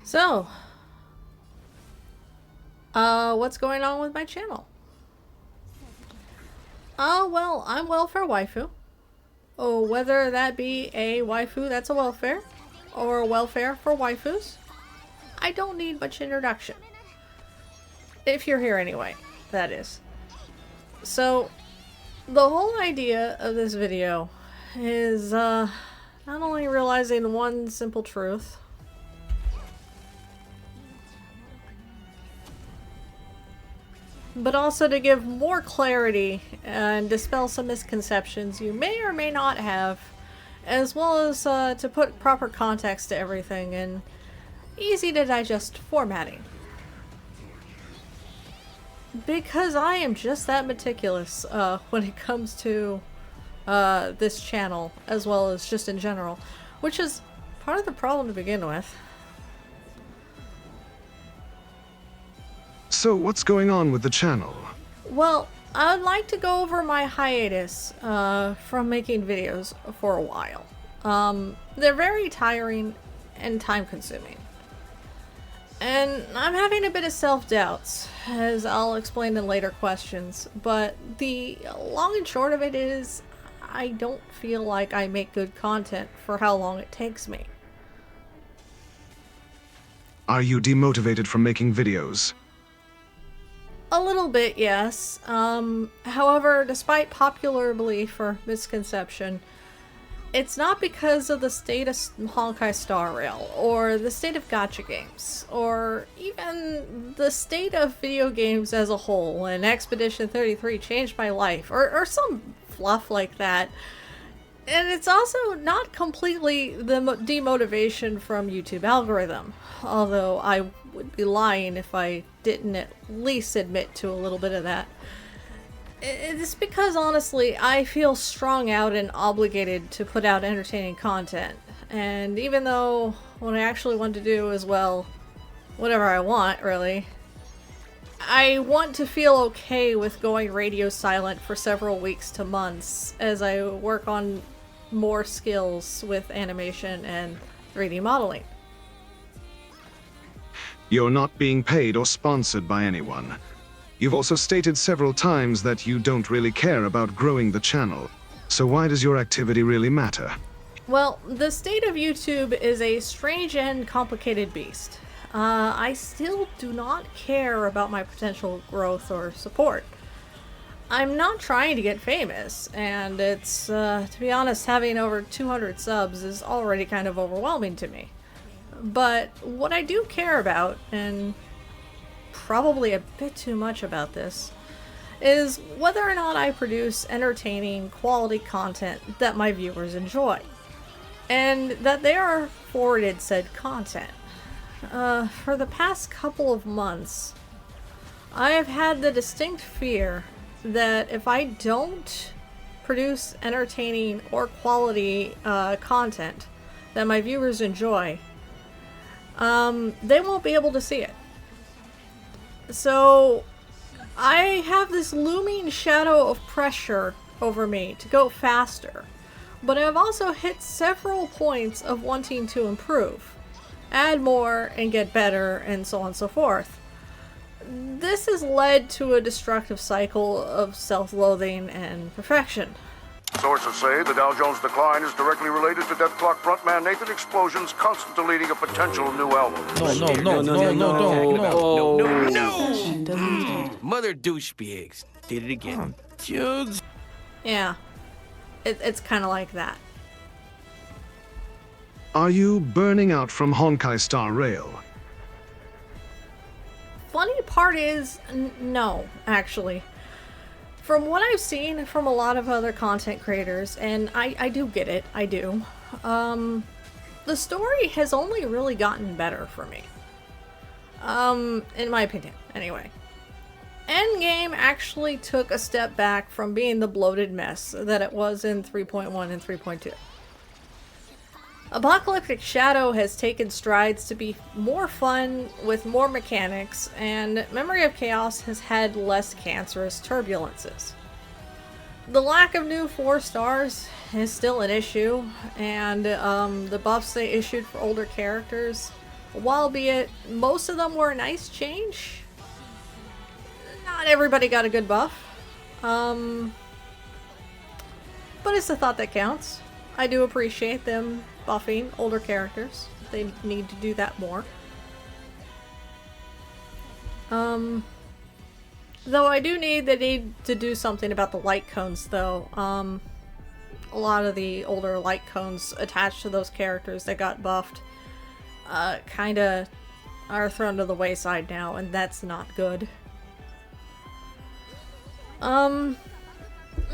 So, what's going on with my channel? Well, I'm welfare waifu. Oh, whether that be a waifu that's a welfare, or a welfare for waifus, I don't need much introduction. If you're here anyway, that is. So, the whole idea of this video is, not only realizing one simple truth, but also to give more clarity and dispel some misconceptions you may or may not have, as well as to put proper context to everything and easy to digest formatting. Because I am just that meticulous when it comes to this channel, as well as just in general, which is part of the problem to begin with. So what's going on with the channel? Well, I would like to go over my hiatus from making videos for a while. They're very tiring and time-consuming. And I'm having a bit of self-doubts, as I'll explain in later questions, but the long and short of it is, I don't feel like I make good content for how long it takes me. Are you demotivated from making videos? A little bit, yes. However, despite popular belief or misconception, it's not because of the state of Honkai Star Rail, or the state of gacha games, or even the state of video games as a whole, and Expedition 33 changed my life, or some fluff like that. And it's also not completely the demotivation from YouTube algorithm, although I would be lying if I didn't at least admit to a little bit of that. It's because, honestly, I feel strung out and obligated to put out entertaining content. And even though what I actually want to do is, well, whatever I want, really, I want to feel okay with going radio silent for several weeks to months as I work on more skills with animation and 3D modeling. You're not being paid or sponsored by anyone. You've also stated several times that you don't really care about growing the channel. So why does your activity really matter? Well, the state of YouTube is a strange and complicated beast. I still do not care about my potential growth or support. I'm not trying to get famous, and it's, to be honest, having over 200 subs is already kind of overwhelming to me. But what I do care about, and probably a bit too much about this, is whether or not I produce entertaining, quality content that my viewers enjoy, and that they are forwarded said content. For the past couple of months, I have had the distinct fear that if I don't produce entertaining or quality content that my viewers enjoy, they won't be able to see it. So I have this looming shadow of pressure over me to go faster, but I've also hit several points of wanting to improve, add more and get better, and so on and so forth. This has led to a destructive cycle of self-loathing and perfection. Sources say the Dow Jones decline is directly related to Death Clock frontman Nathan Explosion's constant deleting of potential new albums. No. Mother douchebags did it again. Judes. Yeah, it's kind of like that. Are you burning out from Honkai Star Rail? Funny part is, no, actually. From what I've seen from a lot of other content creators, and I do get it, I do, the story has only really gotten better for me. In my opinion, anyway. Endgame actually took a step back from being the bloated mess that it was in 3.1 and 3.2. Apocalyptic Shadow has taken strides to be more fun with more mechanics, and Memory of Chaos has had less cancerous turbulences. The lack of new 4 stars is still an issue, and the buffs they issued for older characters albeit most of them were a nice change. Not everybody got a good buff. But it's the thought that counts. I do appreciate them buffing older characters. They need to do that more. Though I do need to do something about the light cones, though. A lot of the older light cones attached to those characters that got buffed kinda are thrown to the wayside now, and that's not good.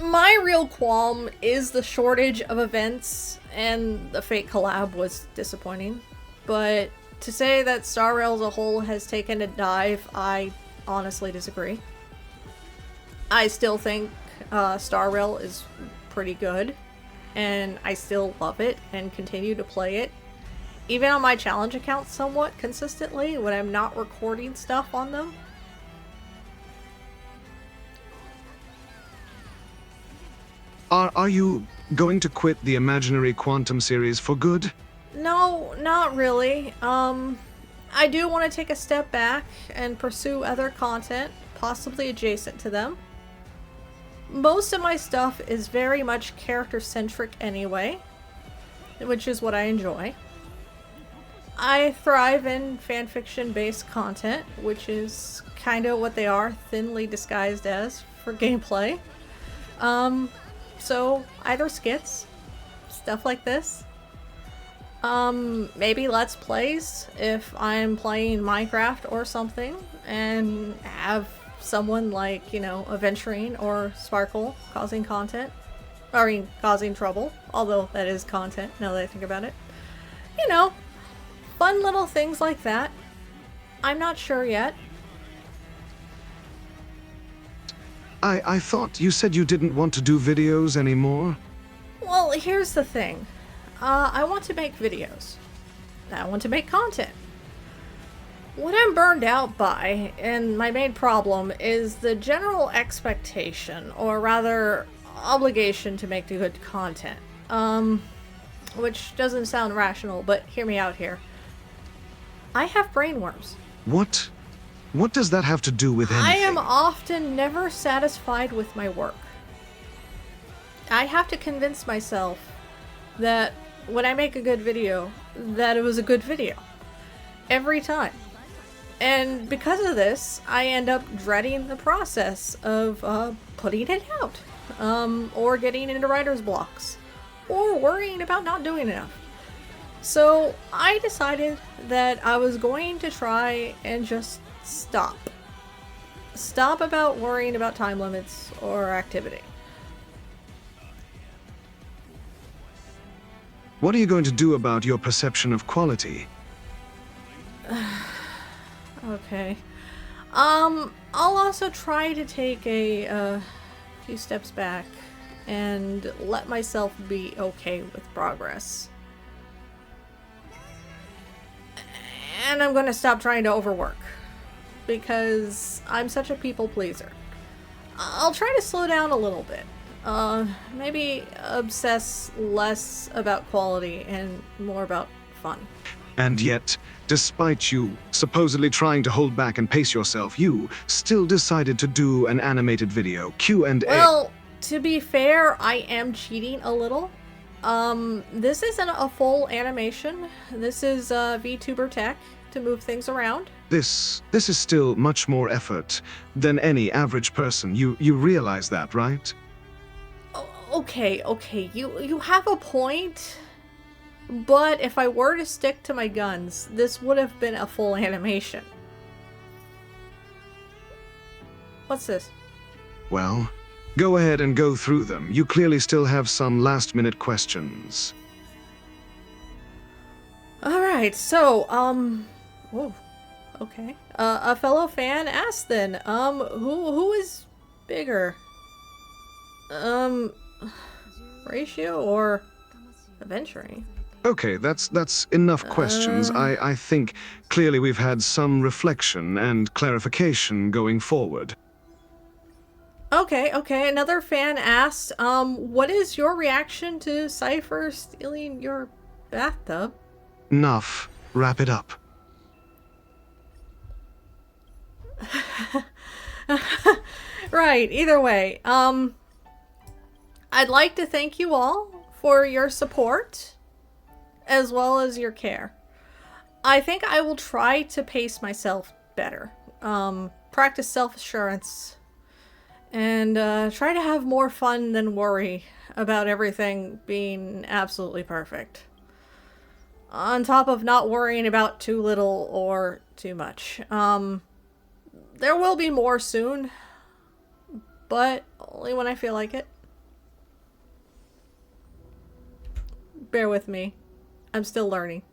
My real qualm is the shortage of events, and the Fate collab was disappointing. But to say that Star Rail as a whole has taken a dive, I honestly disagree. I still think Star Rail is pretty good, and I still love it and continue to play it. Even on my challenge account somewhat consistently when I'm not recording stuff on them. Are you going to quit the Imaginary Quantum series for good? No, not really. I do want to take a step back and pursue other content, possibly adjacent to them. Most of my stuff is very much character-centric anyway, which is what I enjoy. I thrive in fanfiction-based content, which is kind of what they are, thinly disguised as, for gameplay. So, either skits, stuff like this. Maybe Let's Plays, if I'm playing Minecraft or something, and have someone like, you know, Aventurine or Sparkle causing content. I mean, causing trouble, although that is content, now that I think about it. You know, fun little things like that. I'm not sure yet. I thought you said you didn't want to do videos anymore? Well, here's the thing. I want to make videos. I want to make content. What I'm burned out by, and my main problem, is the general expectation, or rather, obligation to make the good content. Which doesn't sound rational, but hear me out here. I have brainworms. What? What does that have to do with anything? I am often never satisfied with my work. I have to convince myself that when I make a good video, that it was a good video. Every time. And because of this, I end up dreading the process of putting it out. Or getting into writer's blocks. Or worrying about not doing enough. So I decided that I was going to try and just stop. Stop about worrying about time limits or activity. What are you going to do about your perception of quality? Okay. I'll also try to take a few steps back and let myself be okay with progress. And I'm gonna stop trying to overwork, because I'm such a people pleaser. I'll try to slow down a little bit. Maybe obsess less about quality and more about fun. And yet, despite you supposedly trying to hold back and pace yourself, you still decided to do an animated video, Q&A. Well, to be fair, I am cheating a little. This isn't a full animation. This is VTuber tech to move things around. This is still much more effort than any average person. You realize that, right? Okay, you have a point. But if I were to stick to my guns, this would have been a full animation. What's this? Well, go ahead and go through them. You clearly still have some last-minute questions. Alright, so, whoa, okay. A fellow fan asked then, who is bigger? Ratio or Aventurine? Okay, that's enough questions. I think clearly we've had some reflection and clarification going forward. Okay, another fan asked, what is your reaction to Cypher stealing your bathtub? Enough. Wrap it up. Right, either way. I'd like to thank you all for your support as well as your care. I think I will try to pace myself better. Practice self-assurance. And try to have more fun than worry about everything being absolutely perfect. On top of not worrying about too little or too much. There will be more soon, but only when I feel like it. Bear with me. I'm still learning.